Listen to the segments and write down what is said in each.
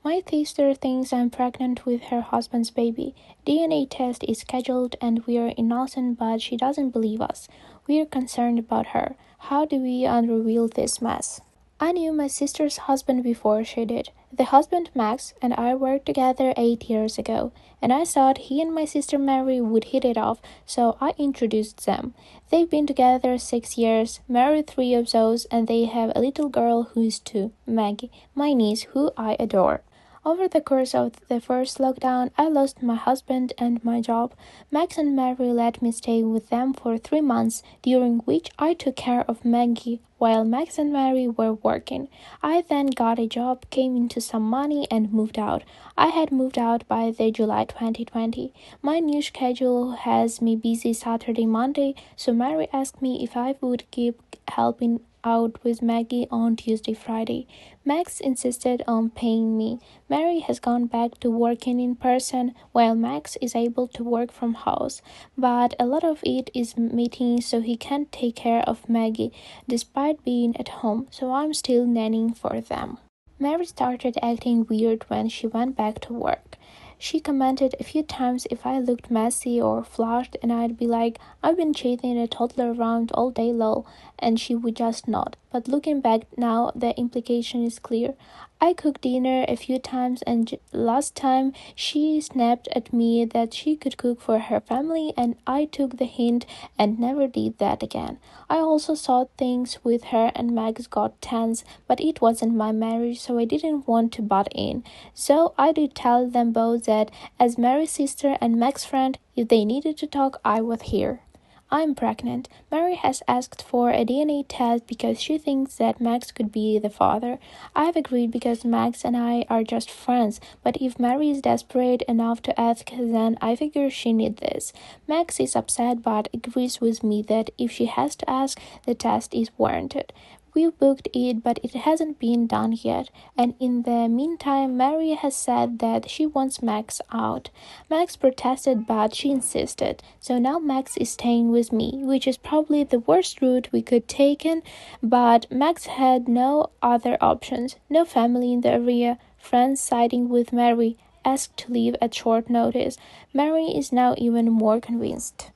My sister thinks I'm pregnant with her husband's baby. DNA test is scheduled and we're innocent, but she doesn't believe us. We're concerned about her. How do we unravel this mess? I knew my sister's husband before she did. The husband, Max, and I worked together 8 years ago, and I thought he and my sister Mary would hit it off, so I introduced them. They've been together 6 years, married three of those, and they have a little girl who is two, Maggie, my niece, who I adore. Over the course of the first lockdown, I lost my husband and my job. Max and Mary let me stay with them for 3 months, during which I took care of Maggie while Max and Mary were working. I then got a job, came into some money, and moved out. I had moved out by the July 2020. My new schedule has me busy Saturday, Monday, so Mary asked me if I would keep helping out with Maggie on Tuesday, Friday. Max insisted on paying me. Mary has gone back to working in person, while Max is able to work from house, but a lot of it is meetings, so he can't take care of Maggie, despite being at home, so I'm still nannying for them. Mary started acting weird when she went back to work. She commented a few times if I looked messy or flushed, and I'd be like, I've been chasing a toddler around all day long, and she would just nod. But looking back now, the implication is clear. I cooked dinner a few times, and last time she snapped at me that she could cook for her family, and I took the hint and never did that again. I also saw things with her, and Max got tense, but it wasn't my marriage, so I didn't want to butt in. So I did tell them both that as Mary's sister and Max's friend, if they needed to talk, I was here. I'm pregnant. Mary has asked for a DNA test because she thinks that Max could be the father. I've agreed because Max and I are just friends, but if Mary is desperate enough to ask, then I figure she needs this. Max is upset but agrees with me that if she has to ask, the test is warranted. We booked it, but it hasn't been done yet, and in the meantime, Mary has said that she wants Max out. Max protested, but she insisted, so now Max is staying with me, which is probably the worst route we could take in, but Max had no other options, no family in the area, friends siding with Mary, asked to leave at short notice. Mary is now even more convinced.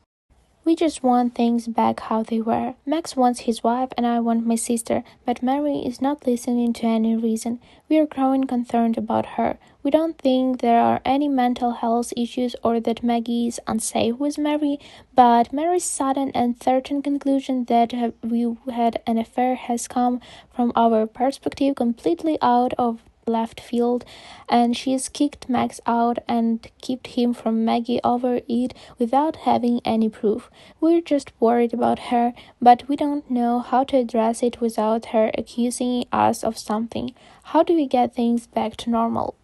We just want things back how they were. Max wants his wife and I want my sister, but Mary is not listening to any reason. We are growing concerned about her. We don't think there are any mental health issues or that Maggie is unsafe with Mary, but Mary's sudden and certain conclusion that we had an affair has come from our perspective completely out of left field, and she's kicked Max out and kept him from Maggie over it without having any proof. We're just worried about her, but we don't know how to address it without her accusing us of something. How do we get things back to normal?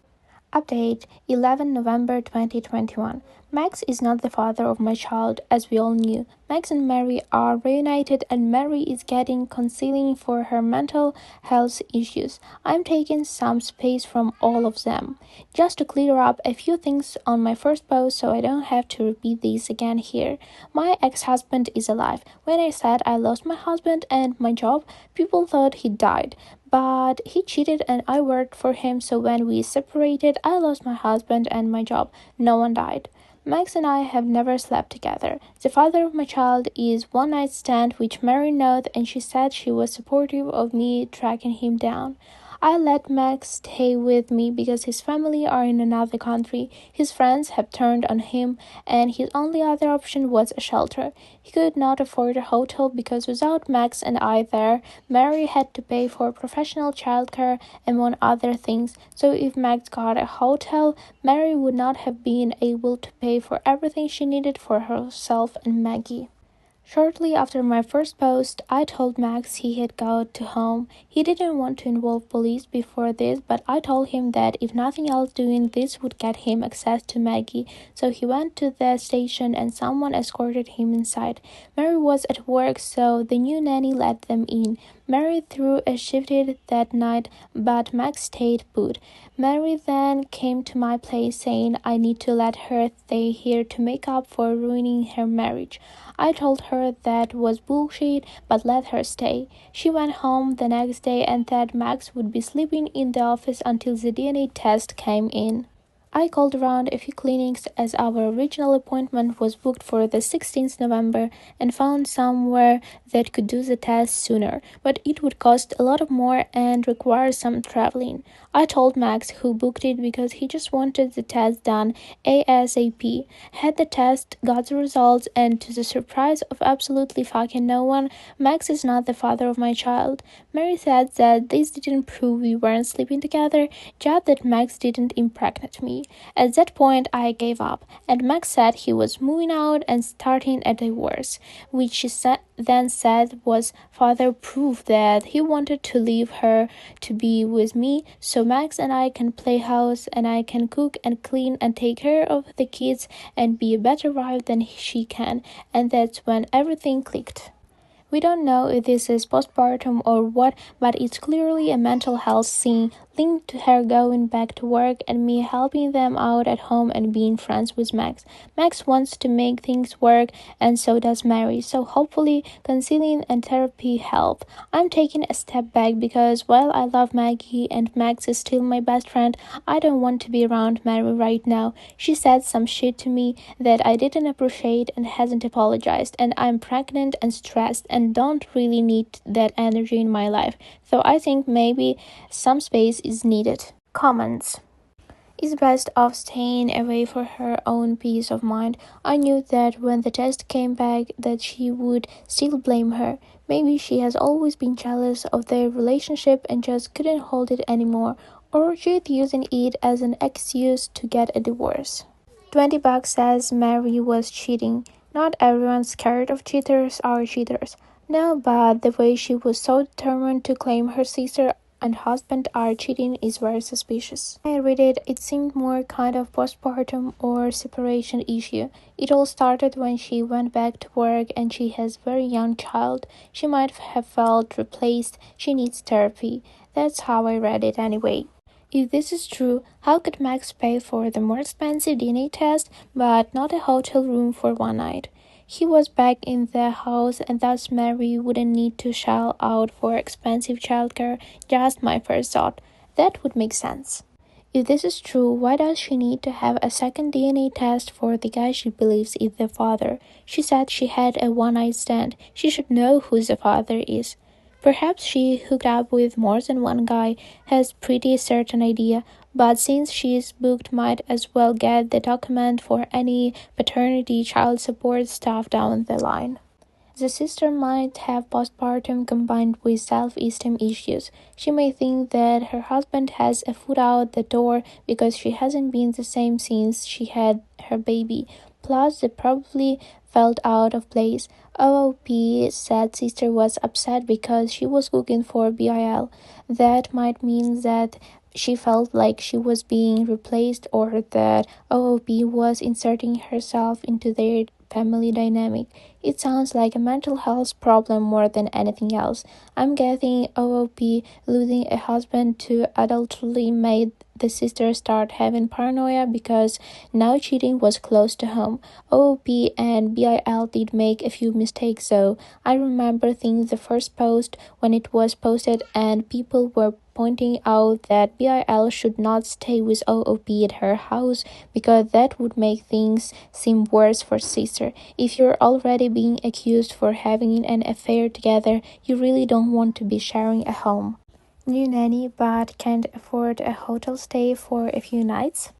Update 11 November 2021. Max is not the father of my child, as we all knew. Max and Mary are reunited, and Mary is getting counseling for her mental health issues. I'm taking some space from all of them. Just to clear up a few things on my first post so I don't have to repeat these again here. My ex-husband is alive. When I said I lost my husband and my job, people thought he died. But he cheated and I worked for him, so when we separated, I lost my husband and my job. No one died. Max and I have never slept together. The father of my child is one night stand, which Mary knows, and she said she was supportive of me tracking him down. I let Max stay with me because his family are in another country. His friends have turned on him, and his only other option was a shelter. He could not afford a hotel because without Max and I there, Mary had to pay for professional childcare among other things. So if Max got a hotel, Mary would not have been able to pay for everything she needed for herself and Maggie. Shortly after my first post, I told Max he had got to home. He didn't want to involve police before this, but I told him that if nothing else, doing this would get him access to Maggie. So he went to the station and someone escorted him inside. Mary was at work, so the new nanny let them in. Mary threw a shifted that night, but Max stayed put. Mary then came to my place saying I need to let her stay here to make up for ruining her marriage. I told her that was bullshit, but let her stay. She went home the next day and said Max would be sleeping in the office until the DNA test came in. I called around a few clinics as our original appointment was booked for the 16th November and found somewhere that could do the test sooner, but it would cost a lot more and require some traveling. I told Max, who booked it because he just wanted the test done ASAP. Had the test, got the results, and to the surprise of absolutely fucking no one, Max is not the father of my child. Mary said that this didn't prove we weren't sleeping together, just that Max didn't impregnate me. At that point, I gave up, and Max said he was moving out and starting a divorce, which she then said was further proof that he wanted to leave her to be with me so Max and I can play house and I can cook and clean and take care of the kids and be a better wife than she can, and that's when everything clicked. We don't know if this is postpartum or what, but it's clearly a mental health thing linked to her going back to work and me helping them out at home and being friends with Max. Max wants to make things work, and so does Mary, so hopefully counseling and therapy help. I'm taking a step back because while I love Maggie and Max is still my best friend, I don't want to be around Mary right now. She said some shit to me that I didn't appreciate and hasn't apologized, and I'm pregnant and stressed and don't really need that energy in my life. So I think maybe some space is needed. Comments. It's best off staying away for her own peace of mind. I knew that when the test came back that she would still blame her. Maybe she has always been jealous of their relationship and just couldn't hold it anymore, or she's using it as an excuse to get a divorce. $20 says Mary was cheating. Not everyone's scared of cheaters are cheaters. No, but the way she was so determined to claim her sister and husband are cheating is very suspicious. When I read it, it seemed more kind of postpartum or separation issue. It all started when she went back to work and she has a very young child. She might have felt replaced. She needs therapy. That's how I read it anyway. If this is true, how could Max pay for the more expensive DNA test but not a hotel room for one night? He was back in the house and thus Mary wouldn't need to shell out for expensive childcare. Just my first thought. That would make sense. If this is true, why does she need to have a second DNA test for the guy she believes is the father? She said she had a one-night stand. She should know who the father is. Perhaps she hooked up with more than one guy, has pretty certain idea, but since she's booked might as well get the document for any paternity child support stuff down the line. The sister might have postpartum combined with self-esteem issues. She may think that her husband has a foot out the door because she hasn't been the same since she had her baby. Plus, they probably felt out of place. OOP said sister was upset because she was cooking for BIL. That might mean that she felt like she was being replaced or that OOP was inserting herself into their family dynamic. It sounds like a mental health problem more than anything else. I'm guessing OOP losing a husband to adultery made the sister start having paranoia because now cheating was close to home. OOP and BIL did make a few mistakes though. I remember seeing the first post when it was posted and people were pointing out that BIL should not stay with OOP at her house because that would make things seem worse for sister. If you're already being accused for having an affair together, you really don't want to be sharing a home. New nanny but can't afford a hotel stay for a few nights?